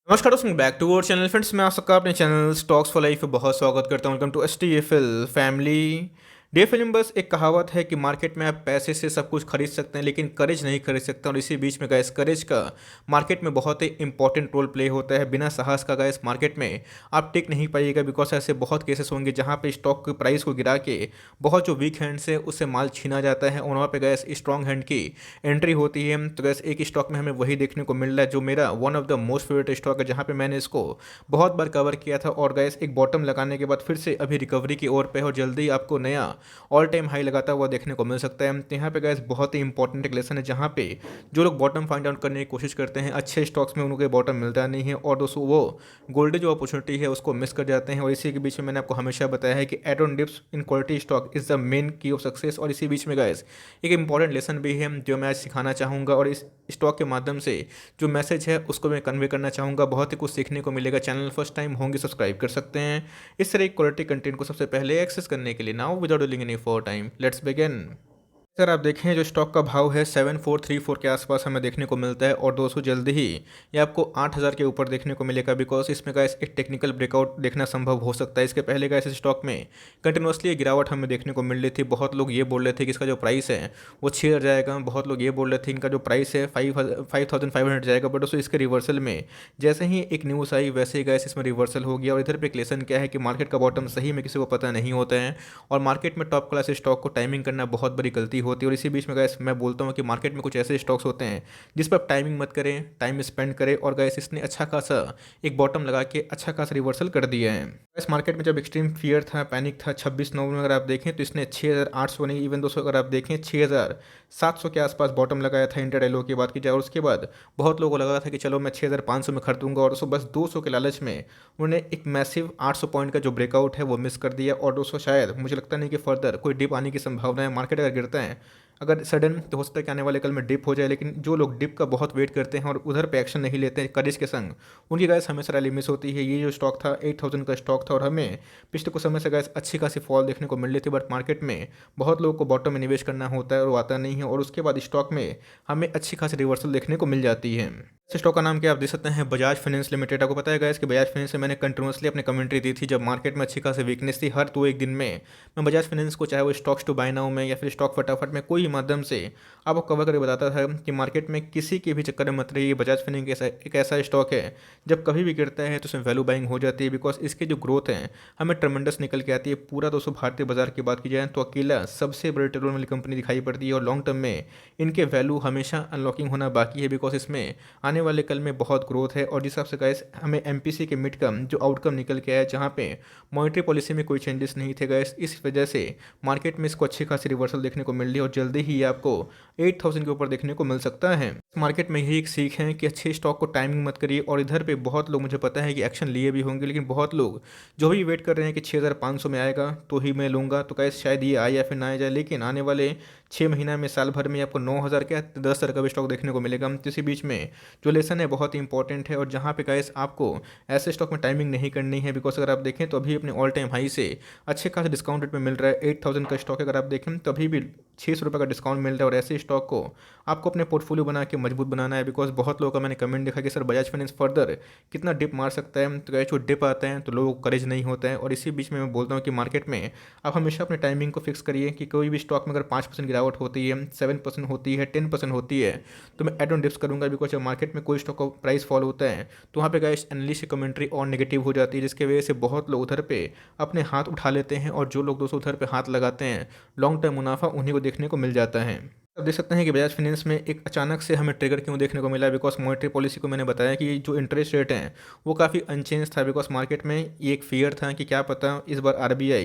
नमस्कार दोस्तों, back to our channel friends. मैं आप सबका अपने चैनल स्टॉक्स फॉर लाइफ पे बहुत स्वागत करता हूं। Welcome to STFL family. Dear film, बस एक कहावत है कि मार्केट में आप पैसे से सब कुछ खरीद सकते हैं लेकिन करेज नहीं खरीद सकते। और इसी बीच में गैस करेज का मार्केट में बहुत ही इंपॉर्टेंट रोल प्ले होता है। बिना साहस का गैस मार्केट में आप टिक नहीं पाइएगा, बिकॉज ऐसे बहुत केसेस होंगे जहाँ पे स्टॉक की प्राइस को गिरा के बहुत जो वीक हैंड है उससे माल छीना जाता है और वहाँ पे गैस स्ट्रॉन्ग हैंड की एंट्री होती है। तो गैस एक स्टॉक में हमें वही देखने को मिल रहा है जो मेरा one of the most favourite stock है, जहाँ पे मैंने इसको बहुत बार कवर किया था और गैस एक बॉटम लगाने के बाद फिर से अभी रिकवरी की ओर पे है और जल्दी आपको नया ऑल टाइम हाई लगाता हुआ देखने को मिल सकता है। तो यहाँ पे गैस बहुत ही इंपॉर्टेंट एक लेसन है, जहाँ पे जो लोग बॉटम फाइंड आउट करने की कोशिश करते हैं अच्छे स्टॉक्स में उनके बॉटम मिलता नहीं है और दोस्तों वो गोल्डन जो अपॉर्चुनिटी है उसको मिस कर जाते हैं। और इसी के बीच में मैंने आपको हमेशा बताया है कि add on dips in quality stock is the main key of success. और इसी बीच में गैस एक इंपॉर्टेंट लेसन भी है जो मैं आज सिखाना चाहूँगा और इस स्टॉक के माध्यम से जो मैसेज है उसको मैं कन्वे करना चाहूँगा। बहुत ही कुछ सीखने को मिलेगा। चैनल फर्स्ट टाइम होंगे सब्सक्राइब कर सकते हैं इस तरह क्वालिटी कंटेंट को सबसे पहले एक्सेस करने के लिए। Now without doing any for time, let's begin. Sir आप देखें जो स्टॉक का भाव है 7434 के आसपास हमें देखने को मिलता है और दोस्तों जल्दी ही ये आपको 8000 के ऊपर देखने को मिलेगा, बिकॉज इसमें का एक टेक्निकल ब्रेकआउट देखना संभव हो सकता है। इसके पहले का इस स्टॉक में कंटिन्यूसली गिरावट हमें देखने को मिल रही थी। बहुत लोग ये बोल रहे थे कि इसका जो प्राइस है वो 6000 जाएगा, बहुत लोग ये बोल रहे थे इनका जो प्राइस है 5500 जाएगा। बट दोस्तों इसके रिवर्सल में जैसे ही एक न्यूज़ आई वैसे ही गैस इसमें रिवर्सल हो गया। और इधर पे लेसन क्या है कि मार्केट का बॉटम सही में किसी को पता नहीं होता है और मार्केट में टॉप क्लास स्टॉक को टाइमिंग करना बहुत बड़ी गलती होती है। और इसी बीच में गैस मैं बोलता हूँ कि मार्केट में कुछ ऐसे स्टॉक्स होते हैं जिस पर आप टाइमिंग मत करें, टाइम स्पेंड करें। और गैस इसने अच्छा खासा एक बॉटम लगा के अच्छा खासा रिवर्सल कर दिया है। गैस मार्केट में जब एक्सट्रीम फियर था, पैनिक था 26 नवंबर में, अगर आप देखें तो इसने 6800 नहीं, इवन दोस्तों अगर आप देखें 6700 के आसपास बॉटम लगाया था इंटर लो की बात की जाए। और उसके बाद बहुत लोगों को लगा था कि चलो मैं 6500 में खरीदूंगा और दोस्तों बस 200 के लालच में उन्होंने एक मैसिव 800 पॉइंट का जो ब्रेकआउट है वो मिस कर दिया। और दोस्तों शायद मुझे लगता नहीं कि फर्दर कोई डिप आने की संभावना है। मार्केट अगर गिरता है अगर सडन तो हो सकता है कि आने वाले कल में डिप हो जाए, लेकिन जो लोग डिप का बहुत वेट करते हैं और उधर पे एक्शन नहीं लेते हैं करेज के संग, उनकी गैस हमेशा रैली मिस होती है। ये जो स्टॉक था 8000 का स्टॉक था और हमें पिछले कुछ समय से गैस अच्छी खासी फॉल देखने को मिल रही थी। बट मार्केट में बहुत लोगों को बॉटम में निवेश करना होता है और वो आता नहीं है और उसके बाद स्टॉक में हमें अच्छी खासी रिवर्सल देखने को मिल जाती है। इस स्टॉक का नाम क्या आप देख सकते हैं, बजाज फाइनेंस लिमिटेड। आपको पता है गैस कि बजाज फाइनेंस से मैंने कंटिन्यूसली अपनी कमेंट्री दी थी जब मार्केट में अच्छी खासी वीकनेस थी। हर 2-1 दिन में मैं बजाज फाइनेंस को, चाहे वो स्टॉक्स टू बाय नाउ में या फिर स्टॉक फटाफट में, कोई माध्यम से आपको कवर करके बताता था कि मार्केट में किसी के भी चक्कर में मत रहिए। बजाज फाइनेंस एक ऐसा स्टॉक है जब कभी भी गिरता है तो उसमें वैल्यू बाइंग हो जाती है, बिकॉज इसकी जो ग्रोथ है हमें ट्रमेंडस निकल के आती है। पूरा दोस्तों भारतीय बाजार की बात की जाए तो अकेला सबसे बड़ी टेक्नोलॉजी वाली कंपनी दिखाई पड़ती है और लॉन्ग टर्म में इनके वैल्यू हमेशा अनलॉकिंग होना बाकी है, बिकॉज इसमें आने वाले कल में बहुत ग्रोथ है। और जिस हिसाब से गैस हमें MPC के मिड कम जो आउटकम निकल के आया, जहाँ पे मॉनेटरी पॉलिसी में कोई चेंजेस नहीं थे गैस, इस वजह से मार्केट में इसको अच्छी खासी रिवर्सल देखने को मिल रही है और जल्दी ही आपको 8000 के ऊपर देखने को मिल सकता है। मार्केट में यही एक सीख है कि अच्छे स्टॉक को टाइमिंग मत करिए। और इधर पे बहुत लोग, मुझे पता है कि एक्शन लिए भी होंगे, लेकिन बहुत लोग जो भी वेट कर रहे हैं कि 6500 में आएगा तो ही मैं लूँगा, तो गैस शायद ये आए या फिर ना आ जाए, लेकिन आने वाले 6 महीना में, साल भर में आपको 9000 क्या 10,000 का भी स्टॉक देखने को मिलेगा। तो इसी बीच में जो लेसन है बहुत ही इंपॉर्टेंट है और जहाँ पे गैस आपको ऐसे स्टॉक में टाइमिंग नहीं करनी है, बिकॉज अगर आप देखें तो अभी अपने ऑल टाइम हाई से अच्छे खासे डिस्काउंट रेट में मिल रहा है। 8000 का स्टॉक अगर आप देखें तो अभी भी 600 रुपये का डिस्काउंट मिल रहा है और ऐसे स्टॉक को आपको अपने पोर्टफोलियो बना के मजबूत बनाना है। बिकॉज बहुत लोगों का मैंने कमेंट देखा कि सर बजाज फाइनेंस फर्दर कितना डिप मार सकता है, तो गैस जो डिप आता है तो लोगों को करेज नहीं होता है। और इसी बीच में मैं बोलता हूँ कि मार्केट में आप हमेशा अपने टाइमिंग को फिक्स करिए कि कोई भी स्टॉक में अगर 5% गिरावट होती है, 7% होती है, 10% होती है, तो मैं एड ऑन डिप्स करूँगा। बिकॉज जब मार्केट में कोई स्टॉक का प्राइस फॉल होता है तो वहाँ पे गैस एनालिस्ट की कमेंट्री और नेगेटिव हो जाती है, जिसकी वजह से बहुत लोग उधर पे अपने हाथ उठा लेते हैं और जो लोग दोस्तों उधर पे हाथ लगाते हैं लॉन्ग टर्म मुनाफा उन्हीं को देखने को मिल जाता है। अब देख सकते हैं कि बजाज फाइनेंस में एक अचानक से हमें ट्रिगर क्यों देखने को मिला, बिकॉज मॉनेटरी पॉलिसी को मैंने बताया कि जो इंटरेस्ट रेट है वो काफ़ी अनचेंज था। बिकॉज मार्केट में ये एक फियर था कि क्या पता इस बार RBI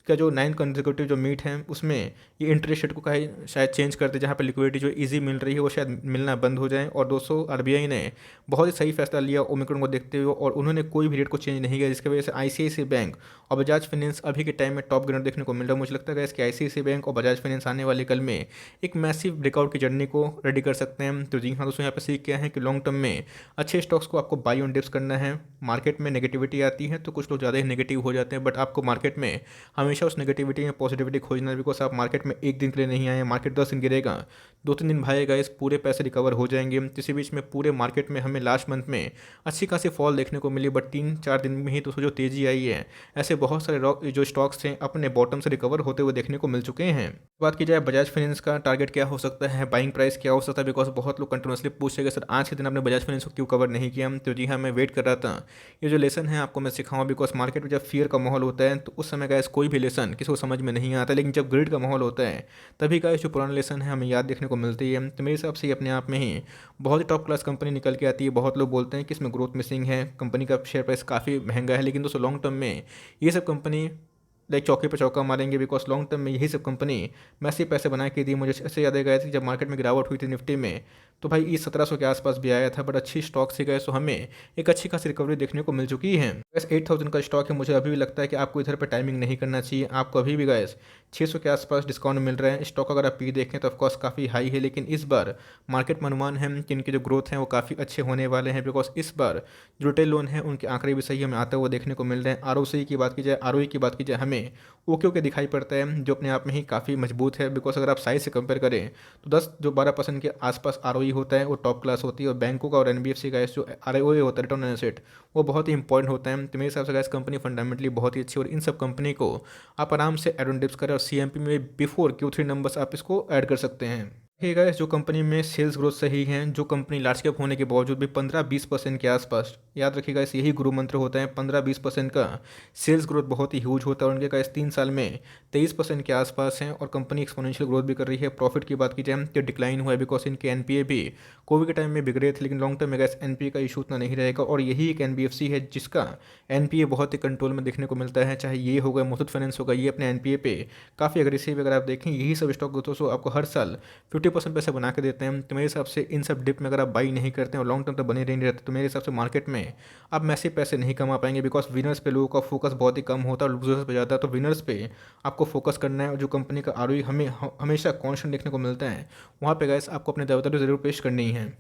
का जो 9 कंसेक्यूटिव जो मीट है उसमें ये इंटरेस्ट रेट को कहीं शायद चेंज कर दे, जहाँ पे लिक्विडिटी जो इजी मिल रही है वो शायद मिलना बंद हो जाए। और दोस्तों RBI ने बहुत ही सही फैसला लिया ओमिक्रॉन को देखते हुए और उन्होंने कोई भी रेट को चेंज नहीं किया, जिसकी वजह से ICICI बैंक और बजाज फाइनेंस अभी के टाइम में टॉप गेनर देखने को मिल रहा है। मुझे लगता है कि ICICI बैंक और बजाज फाइनेंस आने वाले कल में एक मैसिव ब्रेकआउट की जर्नी को रेडी कर सकते हैं। तो जी हाँ दोस्तों, यहाँ पे सीख क्या है कि लॉन्ग टर्म में अच्छे स्टॉक्स को आपको बाई ऑन डिप्स करना है। मार्केट में नेगेटिविटी आती है तो कुछ लोग ज़्यादा ही नेगेटिव हो जाते हैं, बट आपको मार्केट में हमेशा हमेशा उस नेगेटिविटी में पॉजिटिविटी खोजना, बिकॉज आप मार्केट में एक दिन के लिए नहीं आए, मार्केट 10 दिन गिरेगा, 2-3 दिन भागेगा, इस पूरे पैसे रिकवर हो जाएंगे। इसी बीच में पूरे मार्केट में हमें लास्ट मंथ में अच्छी खासी फॉल देखने को मिली, बट 3-4 दिन में ही तो जो तेज़ी आई है, ऐसे बहुत सारे जो स्टॉक्स हैं अपने बॉटम से रिकवर होते हुए देखने को मिल चुके हैं। बात की जाए बजाज फाइनेंस का टारगेट क्या हो सकता है, बाइंग प्राइस क्या हो सकता है, बिकॉज बहुत लोग कंटिन्यूसली पूछेंगे सर आज के दिन आपने बजाज फाइनेंस को क्यों कवर नहीं किया। तो जी हाँ, मैं वेट कर रहा था, ये जो लेसन है आपको मैं सिखाऊँ, बिकॉज मार्केट में जब फियर का माहौल होता है तो उस समय गाइस कोई भी लेसन किसी को समझ में नहीं आता, लेकिन जब ग्रिड का माहौल होता है तभी गाइस जो पुराना लेसन है हमें याद देखने को मिलती है। तो मेरे हिसाब से ये अपने आप में ही बहुत ही टॉप क्लास कंपनी निकल के आती है। बहुत लोग बोलते हैं कि इसमें ग्रोथ मिसिंग है, कंपनी का शेयर प्राइस काफ़ी महंगा है, लेकिन दोस्तों लॉन्ग टर्म में ये सब कंपनी लाइक चौके पे चौका मारेंगे, बिकॉज लॉन्ग टर्म में यही सब कंपनी मैसिव पैसे बना के दी। मुझे ऐसे याद आएगा कि जब मार्केट में गिरावट हुई थी निफ्टी में, तो भाई ये 1700 के आसपास भी आया था, बट अच्छी स्टॉक से गए, तो हमें एक अच्छी खासी रिकवरी देखने को मिल चुकी है। गैस 8000 का स्टॉक है, मुझे अभी भी लगता है कि आपको इधर पर टाइमिंग नहीं करना चाहिए। आपको अभी भी गैस 600 के आसपास डिस्काउंट मिल रहा है। स्टॉक अगर आप पी देखें तो ऑफकोर्स काफ़ी हाई है, लेकिन इस बार मार्केट में अनुमान है कि इनके जो ग्रोथ हैं वो काफ़ी अच्छे होने वाले हैं, बिकॉज इस बार जो रिटेल लोन है उनके आंकड़े भी सही हमें आते हुए देखने को मिल रहे हैं। आरओसी की बात की जाए, आरओई की बात की जाए, हमें ओके ओके दिखाई पड़ता है, जो अपने आप में ही काफ़ी मजबूत है, बिकॉज अगर आप साइज से कंपेयर करें तो 10-12% के आसपास आरओई होता है, वो टॉप क्लास होती है। और बैंकों का और एनबीएफसी का जो आरओई होता है, रिटर्न ऑन एसेट, वो बहुत ही इंपॉर्टेंट होता है। तो मेरे हिसाब से गैस कंपनी फंडामेंटली बहुत ही अच्छी, और इन सब कंपनी को आप आराम से एड ऑन डिप्स करें और सीएमपी में बिफोर Q3 नंबर्स आप इसको ऐड कर सकते हैं। ठीक है, जो कंपनी में सेल्स ग्रोथ सही है, जो कंपनी लार्ज कैप होने के बावजूद भी 15-20% के आसपास, याद रखिएगा इस यही गुरु मंत्र होता है, 15-20% का सेल्स ग्रोथ बहुत ही ह्यूज होता है। और उनके का इस 3 साल में 23% के आसपास हैं, और कंपनी एक्सपोनेंशियल ग्रोथ भी कर रही है। प्रॉफिट की बात की जाए तो डिक्लाइन हुआ है, बिकॉज इनके एनपीए भी कोविड के टाइम में बिगड़े थे, लेकिन लॉन्ग टर्म में गैस एनपीए का इशू उतना नहीं रहेगा। और यही एक एनबीएफसी है जिसका एनपीए बहुत ही कंट्रोल में देखने को मिलता है, चाहे ये होगा मुथूट फाइनेंस होगा, ये अपने एनपीए पे काफ़ी अग्रेसिव। अगर आप देखें यही सब स्टॉक दोस्तों आपको हर साल 50% पैसे बना के देते हैं। तो मेरे हिसाब से इन सब डिप में अगर आप बाई नहीं करते हैं और लॉन्ग टर्म तक बने नहीं रहते, तो मेरे हिसाब से मार्केट में आप मैसिव पैसे नहीं कमा पाएंगे, बिकॉज विनर्स पे लोगों का फोकस बहुत ही कम होता है और लूजर्स पे ज़्यादा है। तो विनर्स पे आपको फोकस करना है, और जो कंपनी का आरओई हमें हमेशा कॉन्स्टेंट देखने को मिलता है, वहाँ पे गैस आपको अपने देवता जरूर पेश करनी है।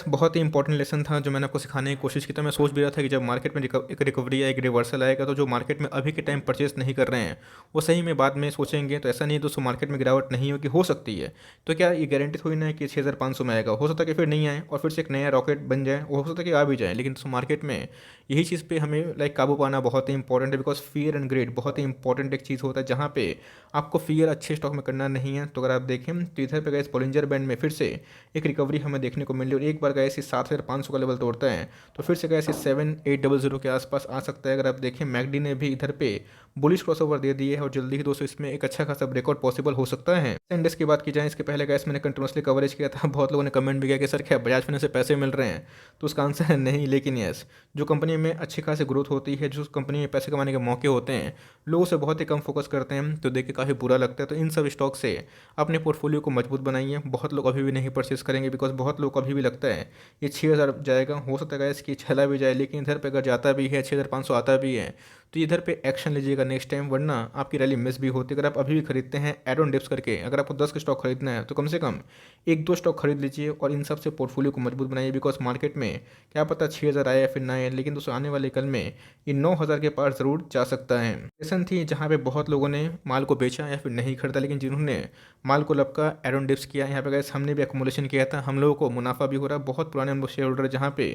बहुत ही इंपॉर्टेंट लेसन था जो मैंने आपको सिखाने की कोशिश की। था मैं सोच भी रहा था कि जब मार्केट में एक रिकवरी या एक रिवर्सल आएगा, तो जो मार्केट में अभी के टाइम परचेस नहीं कर रहे हैं वो सही में बाद में सोचेंगे। तो ऐसा नहीं है दोस्तों, मार्केट में गिरावट नहीं होगी, हो सकती है, तो क्या ये गारंटी थोड़ी ना है कि 6500 में आएगा। हो सकता है कि फिर नहीं आए और फिर से एक नया रॉकेट बन जाए, हो सकता है कि आ भी जाए। लेकिन दोस्तों मार्केट में यही चीज़ पे हमें लाइक काबू पाना बहुत ही इंपॉर्टेंट है, बिकॉज फियर एंड ग्रेड बहुत ही इंपॉर्टेंट एक चीज़ होता है, जहाँ पे आपको फियर अच्छे स्टॉक में करना नहीं है। तो अगर आप देखें तो इधर पे गए बॉलिंजर बैंड में फिर से एक रिकवरी हमें देखने को मिली, और एक बार गए इस 7500 का लेवल तोड़ता है तो फिर से गए 7800 के आसपास आ सकता है। अगर आप देखें मैकडी ने भी इधर पे बुलिश क्रॉसओवर दे दिए है, और जल्दी ही दोस्तों इसमें एक अच्छा खासा ब्रेकआउट पॉसिबल हो सकता है। इंडेक्स की बात की जाए, इसके पहले गैस मैंने कंटिन्यूसली कवरेज किया था, बहुत लोगों ने कमेंट भी किया कि सर क्या बजाज फाइनेंस से पैसे मिल रहे हैं, तो उसका आंसर है नहीं। लेकिन यस, जो कंपनी में अच्छी खासी ग्रोथ होती है, जो कंपनी में पैसे कमाने के मौके होते हैं, लोग उसे बहुत ही कम फोकस करते हैं, तो देख के काफ़ी बुरा लगता है। तो इन सब स्टॉक से अपने पोर्टफोलियो को मजबूत बनाइए। बहुत लोग अभी भी नहीं परचेस करेंगे, बिकॉज बहुत लोग को अभी भी लगता है ये 6000 जाएगा, हो सकता है इसकी चला भी जाए, लेकिन इधर पे अगर जाता भी है 6500 आता भी है, तो इधर पे एक्शन लीजिएगा नेक्स्ट टाइम, वरना आपकी रैली मिस भी होती है। अगर आप अभी भी खरीदते हैं एड ऑन डिप्स करके, अगर आपको 10 के स्टॉक खरीदना है तो कम से कम 1-2 स्टॉक खरीद लीजिए और इन सब से पोर्टफोलियो को मजबूत बनाइए, बिकॉज मार्केट में क्या पता 6000 आए या फिर ना आए, लेकिन दोस्तों आने वाले कल में ये 9000 के पार ज़रूर जा सकता है। सेशन थी जहाँ पे बहुत लोगों ने माल को बेचा या फिर नहीं खरीदा, लेकिन जिन्होंने माल को लपका एड ऑन डिप्स किया, यहाँ पे गैस हमने भी एक्मुलेशन किया था, हम लोगों को मुनाफा भी हो रहा है। बहुत पुराने हम लोग शेयर होल्डर, जहाँ पे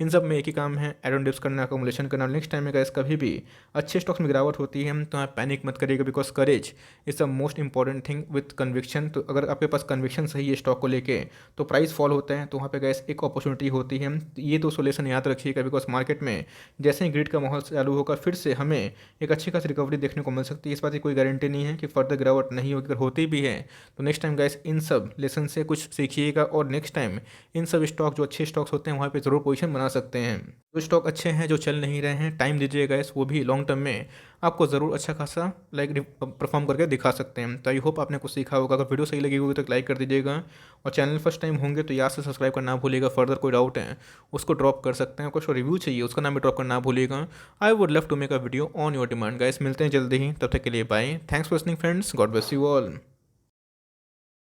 इन सब में एक ही काम है, एड ऑन डिप्स करना, एक्मुलेशन करना। नेक्स्ट टाइम में गैस कभी भी अच्छे स्टॉक्स में गिरावट होती है तो आप पैनिक मत करिएगा, because courage is the most important thing with conviction. तो अगर आपके पास कन्विक्शन सही है स्टॉक को लेके, तो प्राइस फॉल होता है, तो वहाँ पे गैस एक अपॉर्चुनिटी होती है। ये दो सोल्यूशन याद रखिएगा, बिकॉज मार्केट में जैसे ही ग्रिड का माहौल चालू होगा, फिर से हमें एक अच्छी खासी रिकवरी देखने को मिल सकती है। इस बात की कोई गारंटी नहीं है कि फर्दर गिरावट नहीं होगी, अगर होती भी है तो नेक्स्ट टाइम गैस इन सब लेसन से कुछ सीखिएगा, और नेक्स्ट टाइम इन सब स्टॉक जो अच्छे स्टॉक्स होते हैं वहाँ पे जरूर पोजीशन बना सकते हैं। जो स्टॉक अच्छे हैं, जो चल नहीं रहे हैं, टाइम दीजिएगा गैस, वो भी लॉन्ग टर्म में आपको ज़रूर अच्छा खासा लाइक परफॉर्म करके दिखा सकते हैं। तो आई होप आपने कुछ सीखा होगा। अगर वीडियो सही लगी होगी तो लाइक कर दीजिएगा, और चैनल फर्स्ट टाइम होंगे तो याद से सब्सक्राइब करना भूलिएगा। फर्दर कोई डाउट है उसको ड्रॉप कर सकते हैं, कुछ रिव्यू चाहिए उसका नाम भी ड्रॉप करना भूलिएगा। I would love to make a video on your demand. Guys मिलते हैं जल्दी ही, तब तक के लिए bye. Thanks for listening friends, God bless you all.